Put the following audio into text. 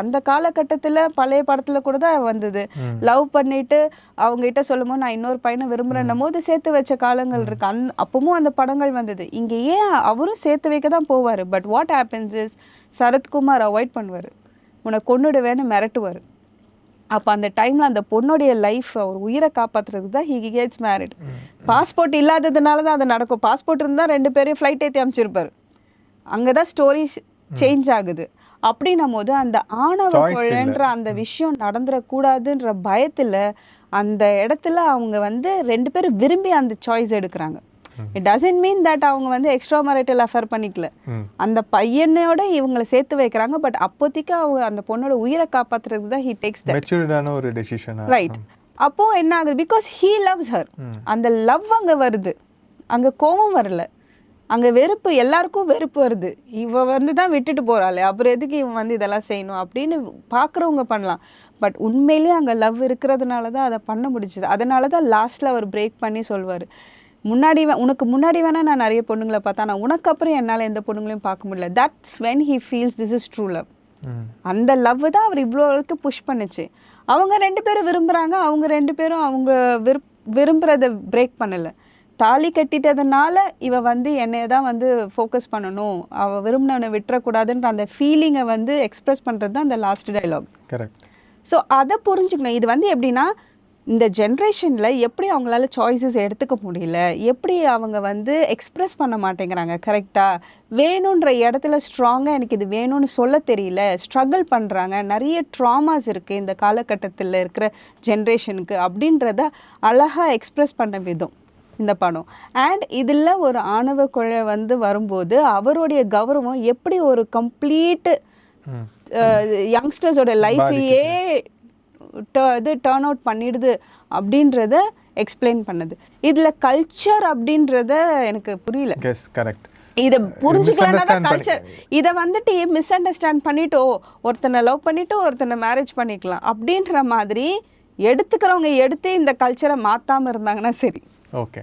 அந்த காலகட்டத்தில் பழைய படத்தில் கூட தான் வந்தது. லவ் பண்ணிட்டு அவங்க கிட்ட சொல்லும்போது நான் இன்னொரு பையனை விரும்புகிறேன்னும் போது சேர்த்து வச்ச காலங்கள் இருக்கு. அப்பவும் அந்த படங்கள் வந்தது. இங்கே ஏன் அவரும் சேர்த்து வைக்க தான் போவார். But what happens is Sarathkumar avoid பண்ணுவார், உன்னை கொன்னுடுவேன்னு மிரட்டுவார். அப்போ அந்த டைமில் அந்த பொண்ணுடைய லைஃப், அவர் உயிரை காப்பாற்றுறதுக்கு தான் ஹி கெட்ஸ் மேரிட். பாஸ்போர்ட் இல்லாததுனால தான் அது நடக்கும். பாஸ்போர்ட் இருந்தால் 2 பேரையும் ஃப்ளைட் ஏற்றி அமைச்சிருப்பார். அங்கே தான் ஸ்டோரி சேஞ்ச் ஆகுது. அப்படின்னும் போது அந்த ஆணவ கொலைன்ற அந்த விஷயம் நடந்துடக்கூடாதுன்ற பயத்தில் அந்த இடத்துல அவங்க வந்து 2 பேரும் விரும்பி அந்த சாய்ஸ் எடுக்கிறாங்க. இட் டசன்ட் மீன் தட் அவங்க வந்து எக்ஸ்ட்ரா மேரிட்டல் அஃபேர் பண்ணிக்கல. அந்த பையனோட இவங்களை சேர்த்து வைக்கிறாங்க. பட் அப்போதைக்கு அவங்க அந்த பொண்ணோட உயிரை காப்பாத்துறதுக்கு தான் ஹி டேக்ஸ் தட் மெச்சூர்டான ஒரு டெசிஷன். ரைட். அப்போ என்ன ஆகுது, பிகாஸ் ஹீ லவ்ஸ் ஹர். அந்த லவ் அங்க வருது, அங்க கோபம் வரல, அங்க வெறுப்பு, எல்லாருக்கும் வெறுப்பு வருது. இவ வந்து தான் விட்டுட்டு போறாளே, அப்புறம் எதுக்கு இவன் வந்து இதெல்லாம் செய்யணும் அப்படின்னு பாக்குறவங்க பண்ணலாம். பட் உண்மையிலேயே அங்க லவ் இருக்கிறதுனால தான் அதை பண்ண முடிச்சுது. அதனால தான் லாஸ்ட்ல அவர் பிரேக் பண்ணி சொல்வார், முன்னாடி உனக்கு முன்னாடி வேணா நான் நிறைய பொண்ணுங்களை பார்த்தா, நான் உனக்கு அப்புறம் என்னால் எந்த பொண்ணுங்களையும் பார்க்க முடியல. That's when he feels this is true love. அந்த லவ் தான் அவர் இவ்வளோ வரைக்கும் புஷ் பண்ணுச்சு. அவங்க 2 பேரும் விரும்புகிறாங்க, அவங்க 2 பேரும் அவங்க விரும்புகிறத பிரேக் பண்ணலை. தாலி கட்டிட்டதுனால இவ வந்து என்னைய தான் வந்து ஃபோக்கஸ் பண்ணணும், அவள் விரும்பினவனை விட்டுறக்கூடாதுன்ற அந்த ஃபீலிங்கை வந்து எக்ஸ்பிரஸ் பண்ணுறது தான் அந்த லாஸ்ட் டைலாக். கரெக்ட். ஸோ அதை புரிஞ்சுக்கணும். இது வந்து எப்படின்னா, இந்த ஜென்ரேஷனில் எப்படி அவங்களால சாய்ஸஸ் எடுத்துக்க முடியல, எப்படி அவங்க வந்து எக்ஸ்ப்ரெஸ் பண்ண மாட்டேங்கிறாங்க கரெக்டாக, வேணுன்ற இடத்துல ஸ்ட்ராங்காக எனக்கு இது வேணும்னு சொல்ல தெரியல, ஸ்ட்ரகிள் பண்ணுறாங்க, நிறைய ட்ராமாஸ் இருக்குது இந்த காலகட்டத்தில் இருக்கிற ஜென்ரேஷனுக்கு அப்படின்றத அழகாக எக்ஸ்ப்ரெஸ் பண்ண விதம் இந்த படம். அண்ட் இதில் ஒரு ஆணவ கொலை வந்து வரும்போது அவருடைய கௌரவம் எப்படி ஒரு கம்ப்ளீட் யங்ஸ்டர்ஸோட லைஃபையே இது டர்ன் அவுட் பண்ணிடுது அப்படின்றத எக்ஸ்பிளைன் பண்ணுது. இதுல கல்ச்சர் அப்படின்றத எனக்கு புரியல. கரெக்ட். இதை புரிஞ்சுக்கலன்னா தான் கல்ச்சர். இதை வந்துட்டு மிஸ் அண்டர்ஸ்டாண்ட் பண்ணிட்டு ஒருத்தனை லவ் பண்ணிட்டு ஒருத்தனை மேரேஜ் பண்ணிக்கலாம் அப்படின்ற மாதிரி எடுத்துக்கிறவங்க எடுத்து இந்த கல்ச்சரை மாத்தாம இருந்தாங்கன்னா சரி. ஓகே.